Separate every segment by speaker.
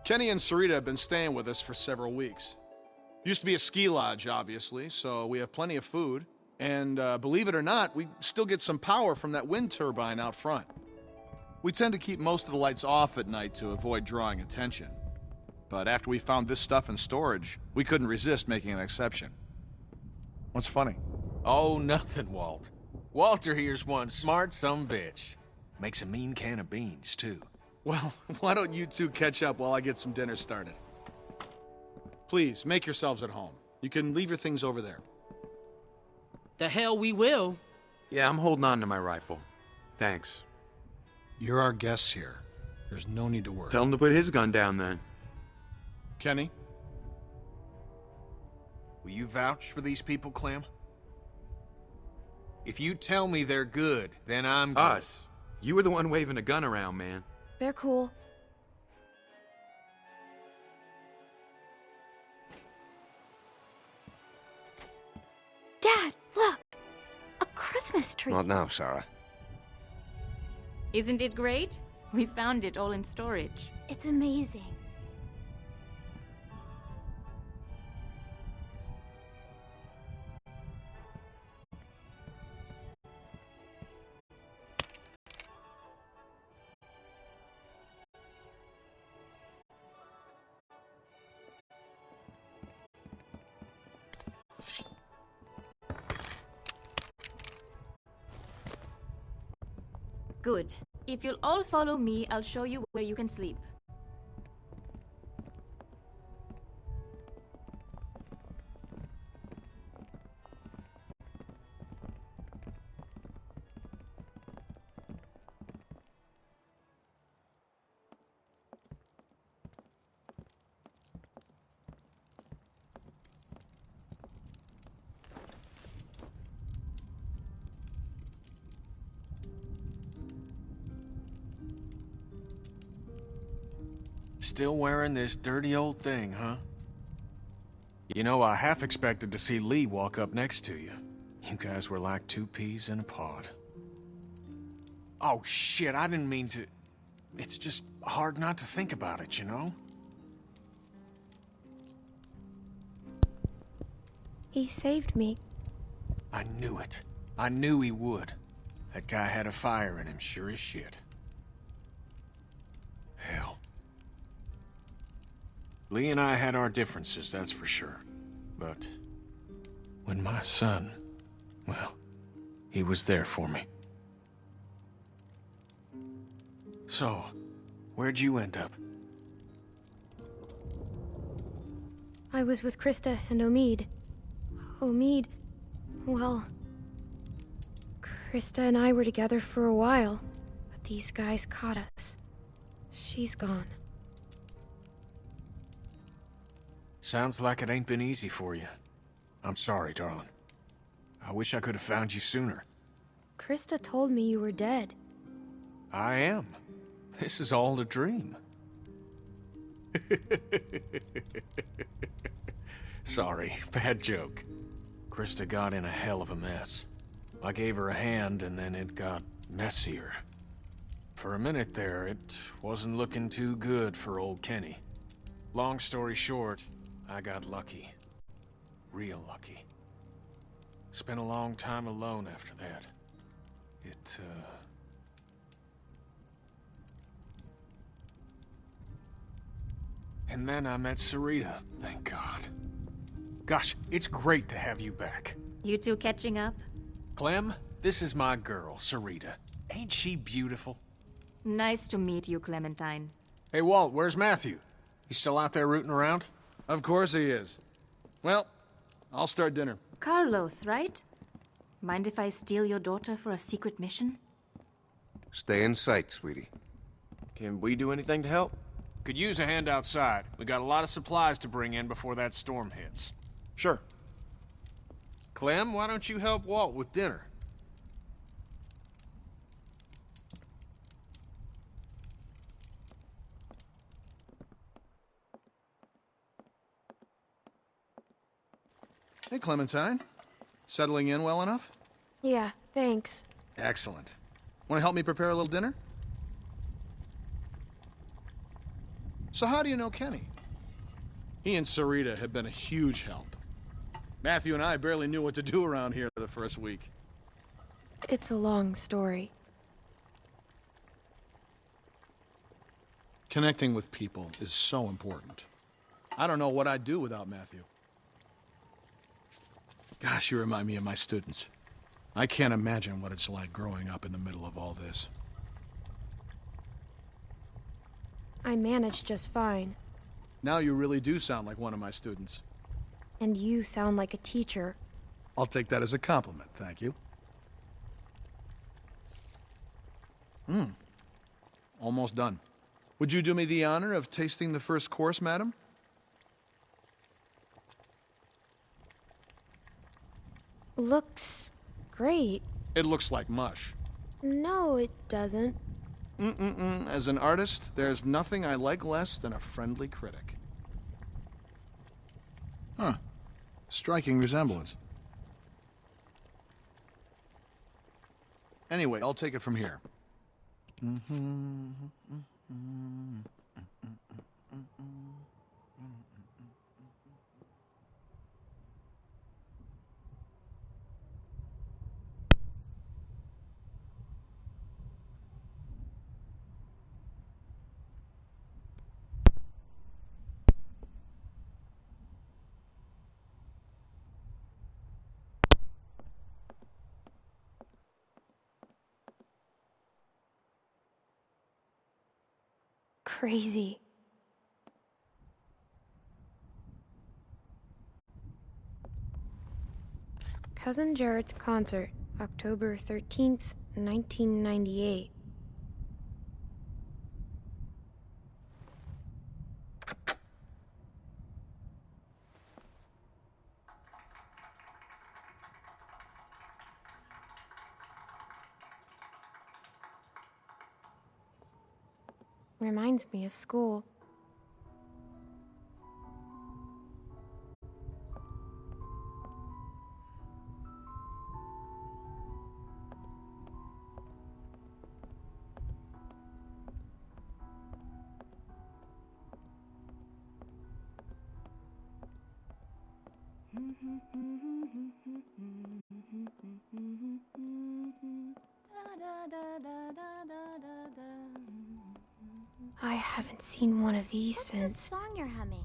Speaker 1: Kenny and Sarita have been staying with us for several weeks. Used to be a ski lodge, obviously, so we have plenty of food. And believe it or not, we still get some power from that wind turbine out front. We tend to keep most of the lights off at night to avoid drawing attention. But after we found this stuff in storage, we couldn't resist making an exception. What's funny?
Speaker 2: Oh, nothing, Walt. Walter here's one smart sumbitch. Makes a mean can of beans, too.
Speaker 1: Well, why don't you two catch up while I get some dinner started? Please, make yourselves at home. You can leave your things over there.
Speaker 3: The hell we will.
Speaker 4: Yeah, I'm holding on to my rifle. Thanks.
Speaker 1: You're our guests here. There's no need to worry.
Speaker 4: Tell him to put his gun down then.
Speaker 1: Kenny?
Speaker 2: Will you vouch for these people, Clem? If you tell me they're good, then I'm good.
Speaker 4: Us. You were the one waving a gun around, man.
Speaker 5: They're cool. Dad, look! A Christmas tree!
Speaker 6: Not now, Sarah.
Speaker 7: Isn't it great? We found it all in storage.
Speaker 5: It's amazing.
Speaker 7: Good. If you'll all follow me, I'll show you where you can sleep.
Speaker 2: Still wearing this dirty old thing, huh? You know, I half expected to see Lee walk up next to you. You guys were like two peas in a pod. Oh, shit, I didn't mean to... It's just hard not to think about it, you know?
Speaker 5: He saved me.
Speaker 2: I knew it. I knew he would. That guy had a fire in him, sure as shit. Hell. Lee and I had our differences, that's for sure. But when my son, well, he was there for me. So, where'd you end up?
Speaker 5: I was with Krista and Omid. Omid, well... Krista and I were together for a while, but these guys caught us. She's gone.
Speaker 2: Sounds like it ain't been easy for you. I'm sorry, darling. I wish I could have found you sooner.
Speaker 5: Krista told me you were dead.
Speaker 2: I am. This is all a dream. Sorry, bad joke. Krista got in a hell of a mess. I gave her a hand and then it got messier. For a minute there, it wasn't looking too good for old Kenny. Long story short, I got lucky. Real lucky. Spent a long time alone after that. And then I met Sarita, thank God. Gosh, it's great to have you back.
Speaker 7: You two catching up?
Speaker 2: Clem, this is my girl, Sarita. Ain't she beautiful?
Speaker 7: Nice to meet you, Clementine.
Speaker 2: Hey, Walt, where's Matthew? He's still out there rooting around?
Speaker 1: Of course he is. Well, I'll start dinner.
Speaker 7: Carlos, right? Mind if I steal your daughter for a secret mission?
Speaker 6: Stay in sight, sweetie.
Speaker 4: Can we do anything to help?
Speaker 2: Could use a hand outside. We got a lot of supplies to bring in before that storm hits.
Speaker 1: Sure.
Speaker 2: Clem, why don't you help Walt with dinner?
Speaker 1: Hey, Clementine. Settling in well enough?
Speaker 5: Yeah, thanks.
Speaker 1: Excellent. Want to help me prepare a little dinner? So how do you know Kenny? He and Sarita have been a huge help. Matthew and I barely knew what to do around here the first week.
Speaker 5: It's a long story.
Speaker 1: Connecting with people is so important. I don't know what I'd do without Matthew. Gosh, you remind me of my students. I can't imagine what it's like growing up in the middle of all this.
Speaker 5: I managed just fine.
Speaker 1: Now you really do sound like one of my students.
Speaker 5: And you sound like a teacher.
Speaker 1: I'll take that as a compliment, thank you. Almost done. Would you do me the honor of tasting the first course, madam?
Speaker 5: Looks great.
Speaker 1: It looks like mush.
Speaker 5: No, it doesn't.
Speaker 1: As an artist, there's nothing I like less than a friendly critic. Huh. Striking resemblance. Anyway, I'll take it from here.
Speaker 5: Crazy. Cousin Jared's concert, October 13th, 1998. Reminds me of school. I haven't seen one of these
Speaker 7: What's
Speaker 5: since...
Speaker 7: this song you're humming?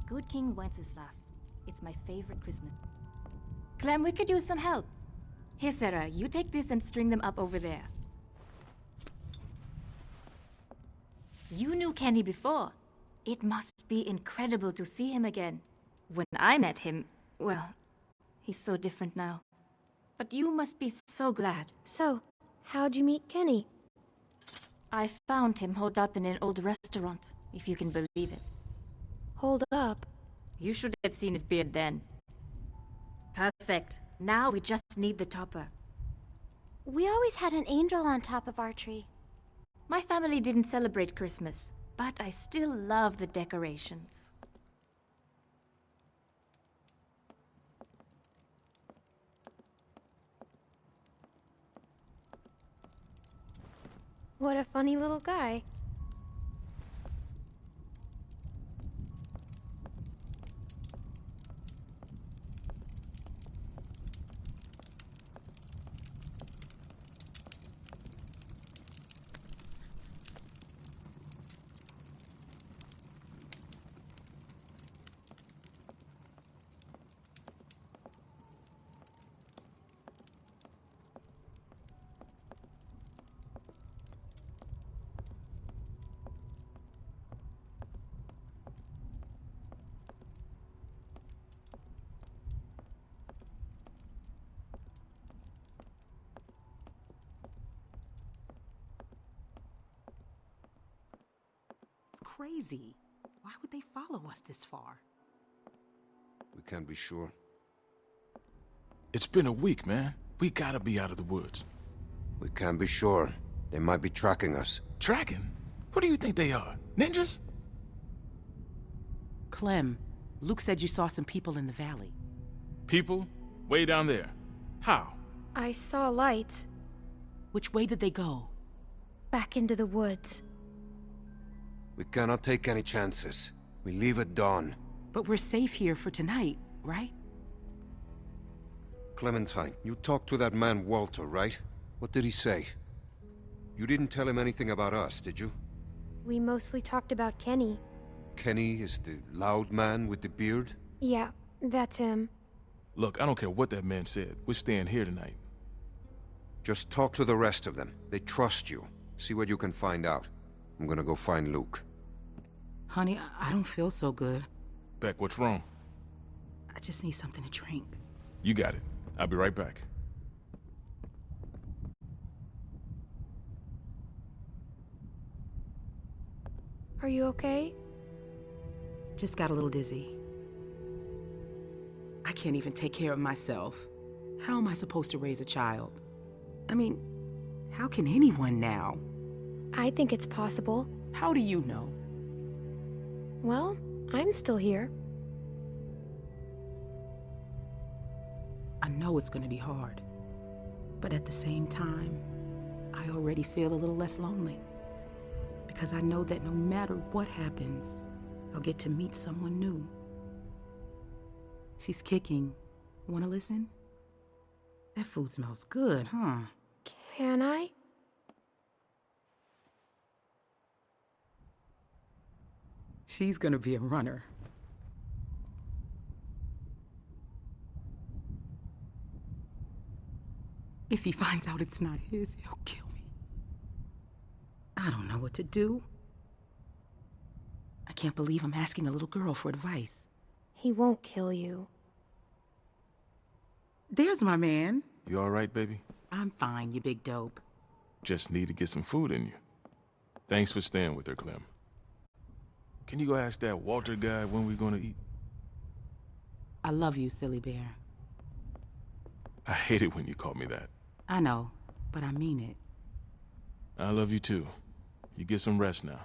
Speaker 7: Good King Wenceslas. It's my favorite Christmas. Clem, we could use some help. Here, Sarah, you take this and string them up over there. You knew Kenny before. It must be incredible to see him again. When I met him, well, he's so different now. But you must be so glad.
Speaker 5: So, how'd you meet Kenny?
Speaker 7: I found him holed up in an old restaurant, if you can believe it.
Speaker 5: Hold up.
Speaker 7: You should have seen his beard then. Perfect. Now we just need the topper.
Speaker 8: We always had an angel on top of our tree.
Speaker 7: My family didn't celebrate Christmas, but I still love the decorations.
Speaker 5: What a funny little guy.
Speaker 9: It's crazy. Why would they follow us this far?
Speaker 6: We can't be sure.
Speaker 2: It's been a week, man. We gotta be out of the woods.
Speaker 6: We can't be sure. They might be tracking us.
Speaker 2: Tracking? Who do you think they are? Ninjas?
Speaker 9: Clem, Luke said you saw some people in the valley.
Speaker 2: People? Way down there. How?
Speaker 5: I saw lights.
Speaker 9: Which way did they go?
Speaker 5: Back into the woods.
Speaker 6: We cannot take any chances. We leave at dawn.
Speaker 9: But we're safe here for tonight, right?
Speaker 6: Clementine, you talked to that man Walter, right? What did he say? You didn't tell him anything about us, did you?
Speaker 5: We mostly talked about Kenny.
Speaker 6: Kenny is the loud man with the beard?
Speaker 5: Yeah, that's him.
Speaker 10: Look, I don't care what that man said. We're staying here tonight.
Speaker 6: Just talk to the rest of them. They trust you. See what you can find out. I'm gonna go find Luke.
Speaker 9: Honey, I don't feel so good.
Speaker 10: Beck, what's wrong?
Speaker 9: I just need something to drink.
Speaker 10: You got it. I'll be right back.
Speaker 5: Are you okay?
Speaker 9: Just got a little dizzy. I can't even take care of myself. How am I supposed to raise a child? I mean, how can anyone now?
Speaker 5: I think it's possible.
Speaker 9: How do you know?
Speaker 5: Well, I'm still here.
Speaker 9: I know it's gonna be hard. But at the same time, I already feel a little less lonely. Because I know that no matter what happens, I'll get to meet someone new. She's kicking. Wanna listen? That food smells good, huh?
Speaker 5: Can I?
Speaker 9: She's gonna be a runner. If he finds out it's not his, he'll kill me. I don't know what to do. I can't believe I'm asking a little girl for advice.
Speaker 5: He won't kill you.
Speaker 9: There's my man.
Speaker 10: You all right, baby?
Speaker 9: I'm fine, you big dope.
Speaker 10: Just need to get some food in you. Thanks for staying with her, Clem. Can you go ask that Walter guy when we're gonna eat?
Speaker 9: I love you, silly bear.
Speaker 10: I hate it when you call me that.
Speaker 9: I know, but I mean it.
Speaker 10: I love you too. You get some rest now.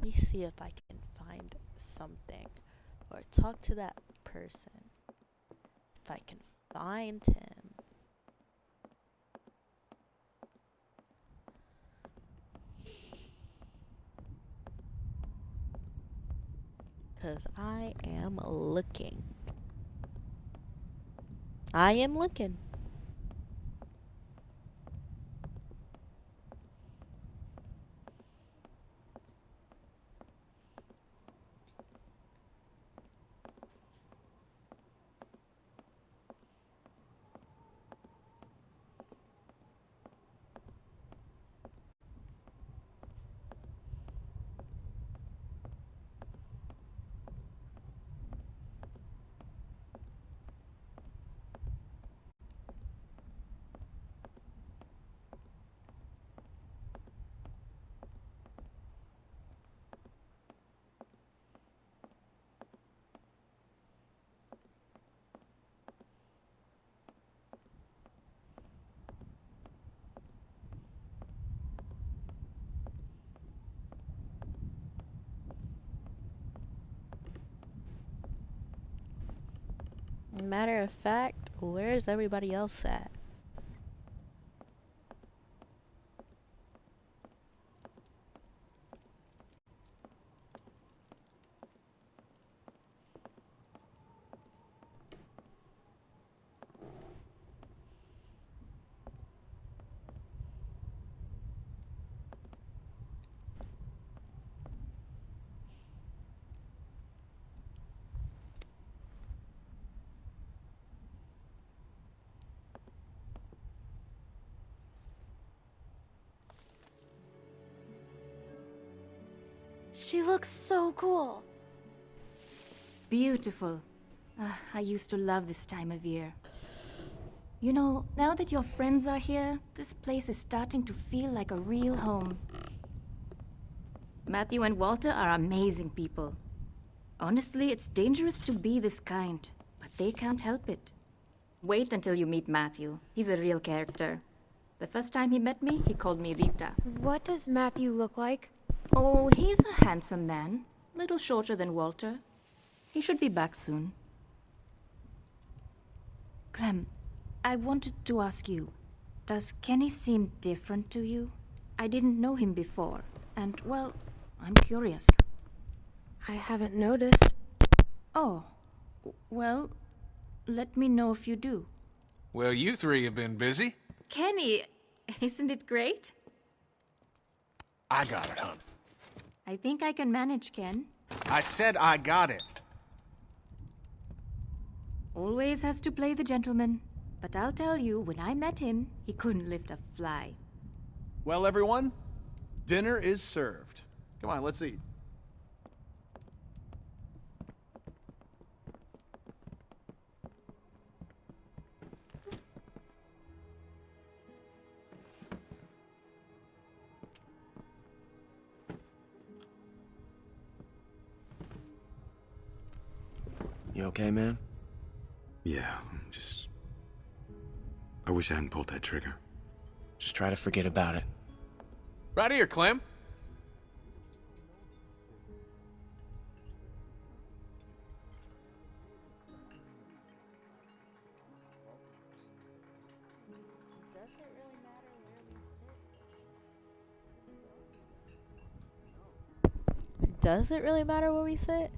Speaker 11: me see if I can find something or talk to that person. If I can find him. Because I am looking. I am looking. Matter of fact, where's everybody else at?
Speaker 8: She looks so cool.
Speaker 7: Beautiful. I used to love this time of year. You know, now that your friends are here, this place is starting to feel like a real home. Matthew and Walter are amazing people. Honestly, it's dangerous to be this kind, but they can't help it. Wait until you meet Matthew. He's a real character. The first time he met me, he called me Rita.
Speaker 5: What does Matthew look like?
Speaker 7: Oh, he's a handsome man. Little shorter than Walter. He should be back soon. Clem, I wanted to ask you, does Kenny seem different to you? I didn't know him before, and, well, I'm curious.
Speaker 5: I haven't noticed.
Speaker 7: Oh, well, let me know if you do.
Speaker 2: Well, you three have been busy.
Speaker 7: Kenny, isn't it great?
Speaker 2: I got it, hon.
Speaker 7: I think I can manage, Ken.
Speaker 2: I said I got it.
Speaker 7: Always has to play the gentleman. But I'll tell you, when I met him, he couldn't lift a fly.
Speaker 1: Well, everyone, dinner is served. Come on, let's eat.
Speaker 4: You okay, man? Yeah, just... I wish I hadn't pulled that trigger.
Speaker 12: Just try to forget about it.
Speaker 2: Right here, Clem.
Speaker 11: Does it really matter where we sit?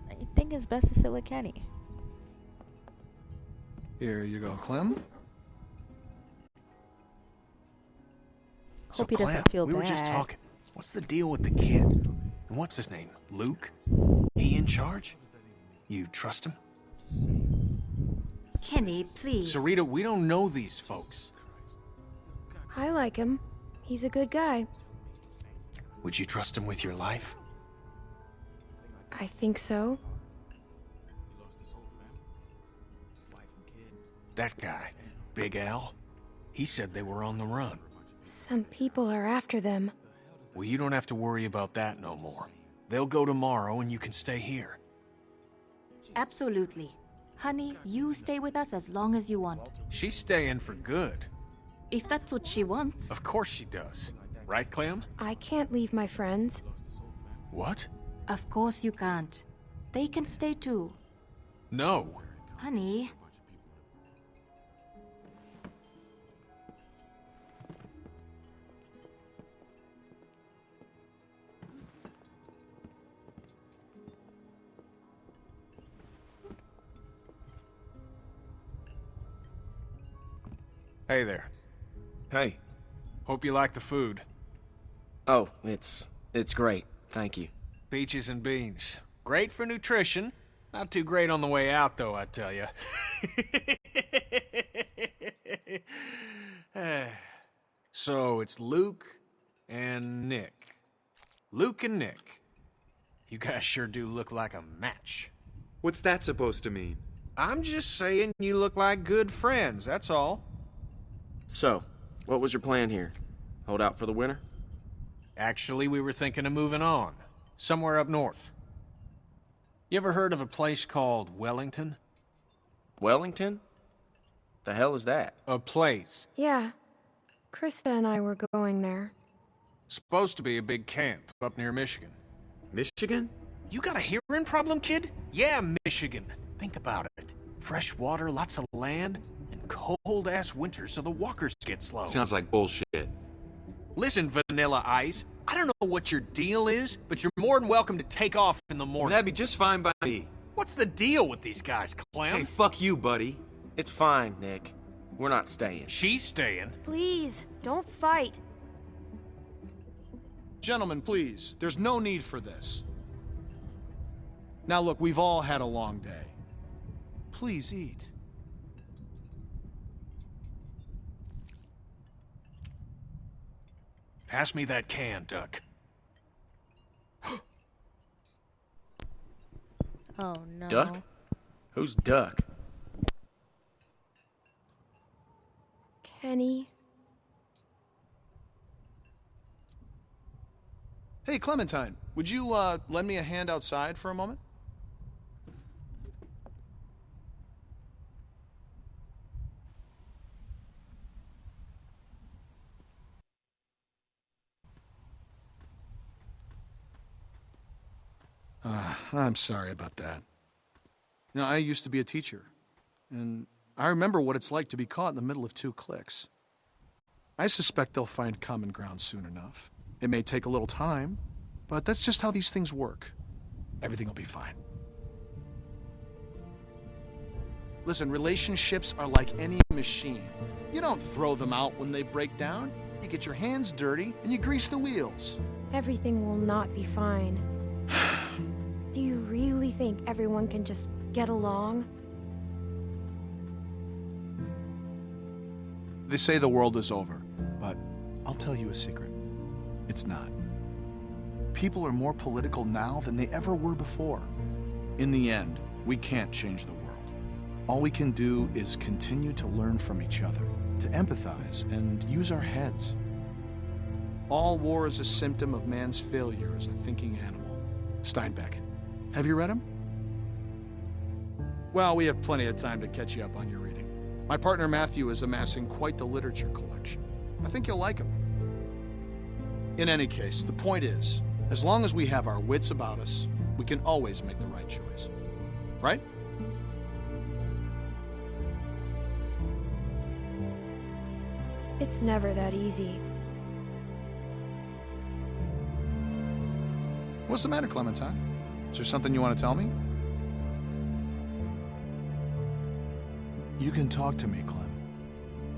Speaker 11: I think it's best to sit with Kenny.
Speaker 1: Here you go, Clem.
Speaker 2: So,
Speaker 11: Hope he
Speaker 2: Clem,
Speaker 11: doesn't feel
Speaker 2: we
Speaker 11: bad.
Speaker 2: were just talking. What's the deal with the kid? And what's his name? Luke? He in charge? You trust him?
Speaker 7: Kenny, please.
Speaker 2: Sarita, we don't know these folks.
Speaker 5: I like him. He's a good guy.
Speaker 2: Would you trust him with your life?
Speaker 5: I think so.
Speaker 2: That guy, Big Al, he said they were on the run.
Speaker 5: Some people are after them.
Speaker 2: Well, you don't have to worry about that no more. They'll go tomorrow and you can stay here.
Speaker 7: Absolutely. Honey, you stay with us as long as you want.
Speaker 2: She's staying for good.
Speaker 7: if that's what she wants.
Speaker 2: Of course she does. Right, Clem?
Speaker 5: I can't leave my friends.
Speaker 2: What?
Speaker 7: Of course you can't. They can stay too.
Speaker 2: No.
Speaker 7: Honey.
Speaker 2: Hey there.
Speaker 12: Hey.
Speaker 2: Hope you like the food.
Speaker 12: Oh, it's great. Thank you.
Speaker 2: Peaches and beans. Great for nutrition. Not too great on the way out, though, I tell you. So, it's Luke and Nick. Luke and Nick. You guys sure do look like a match.
Speaker 4: What's that supposed to mean?
Speaker 2: I'm just saying you look like good friends, that's all.
Speaker 12: So, what was your plan here? Hold out for the winter?
Speaker 2: Actually, we were thinking of moving on. Somewhere up north. You ever heard of a place called Wellington?
Speaker 12: Wellington? The hell is that?
Speaker 2: A place.
Speaker 5: Yeah. Krista and I were going there.
Speaker 2: Supposed to be a big camp up near Michigan.
Speaker 4: Michigan?
Speaker 2: You got a hearing problem, kid? Yeah, Michigan. Think about it. Fresh water, lots of land, and cold-ass winters so the walkers get slow.
Speaker 4: Sounds like bullshit.
Speaker 2: Listen, Vanilla Ice, I don't know what your deal is, but you're more than welcome to take off in the morning.
Speaker 4: That'd be just fine by me.
Speaker 2: What's the deal with these guys, Clem?
Speaker 4: Hey, fuck you, buddy.
Speaker 12: It's fine, Nick. We're not staying.
Speaker 2: She's staying.
Speaker 5: Please, don't fight.
Speaker 1: Gentlemen, please, there's no need for this. Now look, we've all had a long day. Please eat.
Speaker 2: Pass me that can, Duck.
Speaker 11: Oh no.
Speaker 12: Duck? Who's Duck?
Speaker 5: Kenny.
Speaker 1: Hey, Clementine, would you, lend me a hand outside for a moment? I'm sorry about that. You know, I used to be a teacher, and I remember what it's like to be caught in the middle of two cliques. I suspect they'll find common ground soon enough. It may take a little time, but that's just how these things work. Everything will be fine. Listen, relationships are like any machine. You don't throw them out when they break down. You get your hands dirty and you grease the wheels.
Speaker 5: Everything will not be fine. Do you really think everyone can just get along?
Speaker 1: They say the world is over, but I'll tell you a secret. It's not. People are more political now than they ever were before. In the end, we can't change the world. All we can do is continue to learn from each other, to empathize, and use our heads. All war is a symptom of man's failure as a thinking animal. Steinbeck. Have you read him? Well, we have plenty of time to catch you up on your reading. My partner Matthew is amassing quite the literature collection. I think you'll like him. In any case, the point is, as long as we have our wits about us, we can always make the right choice. Right?
Speaker 5: It's never that easy.
Speaker 1: What's the matter, Clementine? Is there something you want to tell me? You can talk to me, Clem.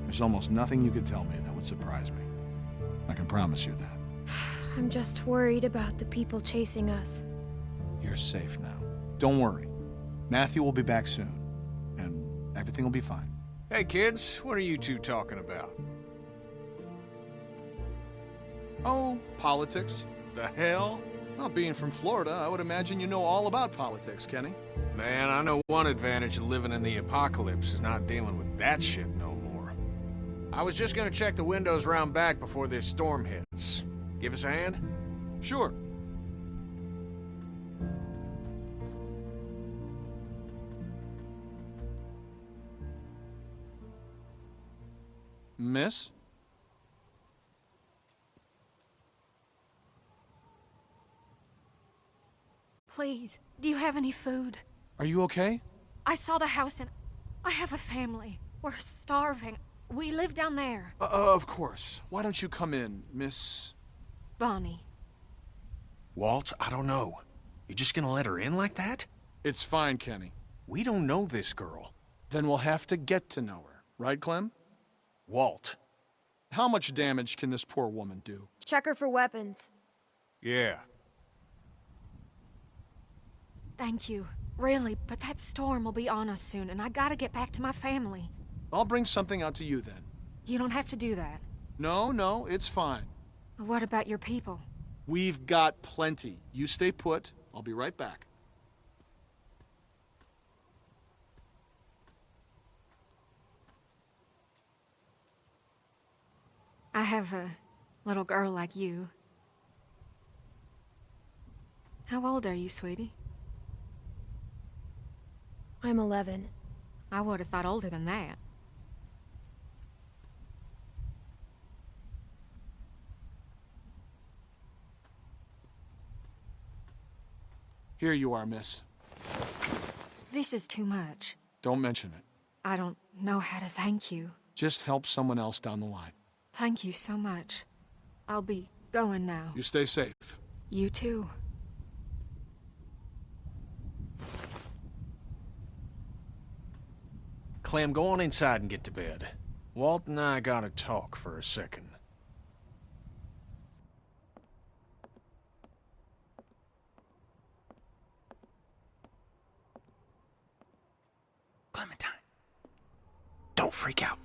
Speaker 1: There's almost nothing you could tell me that would surprise me. I can promise you that.
Speaker 5: I'm just worried about the people chasing us.
Speaker 1: You're safe now. Don't worry. Matthew will be back soon, and everything will be fine.
Speaker 2: Hey, kids, what are you two talking about?
Speaker 1: Oh, politics.
Speaker 2: The hell?
Speaker 1: Well, being from Florida, I would imagine you know all about politics, Kenny.
Speaker 2: Man, I know one advantage of living in the apocalypse is not dealing with that shit no more. I was just gonna check the windows round back before this storm hits. Give us a hand?
Speaker 1: Sure. Miss?
Speaker 13: Please, do you have any food?
Speaker 1: Are you okay?
Speaker 13: I saw the house and I have a family. We're starving. We live down there.
Speaker 1: Of course. Why don't you come in, Miss...
Speaker 13: Bonnie.
Speaker 2: Walt, I don't know. You just gonna let her in like that?
Speaker 1: It's fine, Kenny.
Speaker 2: We don't know this girl.
Speaker 1: Then we'll have to get to know her. Right, Clem?
Speaker 2: Walt.
Speaker 1: How much damage can this poor woman do?
Speaker 5: Check her for weapons.
Speaker 2: Yeah.
Speaker 13: Thank you. Really, but that storm will be on us soon, and I gotta get back to my family.
Speaker 1: I'll bring something out to you then.
Speaker 13: You don't have to do that.
Speaker 1: No, it's fine.
Speaker 13: What about your people?
Speaker 1: We've got plenty. You stay put. I'll be right back.
Speaker 13: I have a little girl like you. How old are you, sweetie?
Speaker 5: I'm 11.
Speaker 13: I would have thought older than that.
Speaker 1: Here you are, miss.
Speaker 13: This is too much.
Speaker 1: Don't mention it.
Speaker 13: I don't know how to thank you.
Speaker 1: Just help someone else down the line.
Speaker 13: Thank you so much. I'll be going now.
Speaker 1: You stay safe.
Speaker 13: You too.
Speaker 2: Clem, go on inside and get to bed. Walt and I gotta talk for a second.
Speaker 4: Clementine. Don't freak out.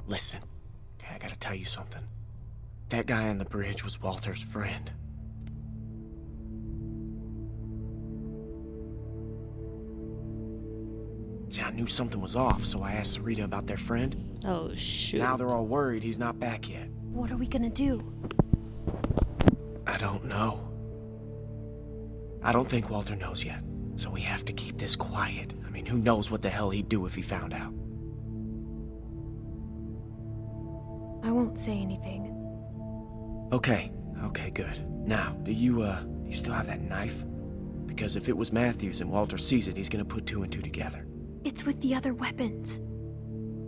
Speaker 12: Listen, okay, I gotta tell you something. That guy on the bridge was Walter's friend. See, I knew something was off, so I asked Sarita about their friend.
Speaker 11: Oh, shoot.
Speaker 12: Now they're all worried he's not back yet.
Speaker 5: What are we gonna do?
Speaker 12: I don't know. I don't think Walter knows yet, so we have to keep this quiet. I mean, who knows what the hell he'd do if he found out.
Speaker 5: I won't say anything.
Speaker 12: Okay, good. Now, do you still have that knife? Because if it was Matthews and Walter sees it, he's gonna put two and two together.
Speaker 5: It's with the other weapons.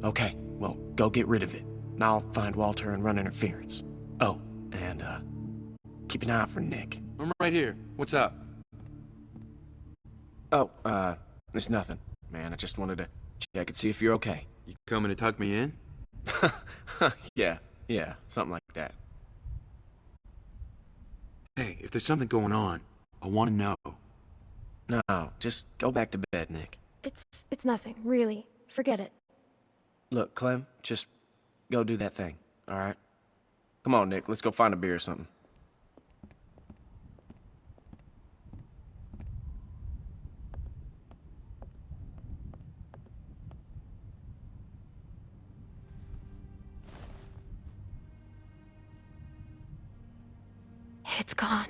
Speaker 12: Okay, well, go get rid of it. And I'll find Walter and run interference. Oh, and, keep an eye out for Nick.
Speaker 4: I'm right here. What's up?
Speaker 12: Oh, it's nothing. Man, I just wanted to check and see if you're okay.
Speaker 4: You coming to tuck me in?
Speaker 12: Yeah, something like that.
Speaker 4: Hey, if there's something going on, I want to know.
Speaker 12: No, just go back to bed, Nick.
Speaker 5: It's nothing, really. Forget it.
Speaker 12: Look, Clem, just go do that thing, all right? Come on, Nick, let's go find a beer or something.
Speaker 5: It's gone.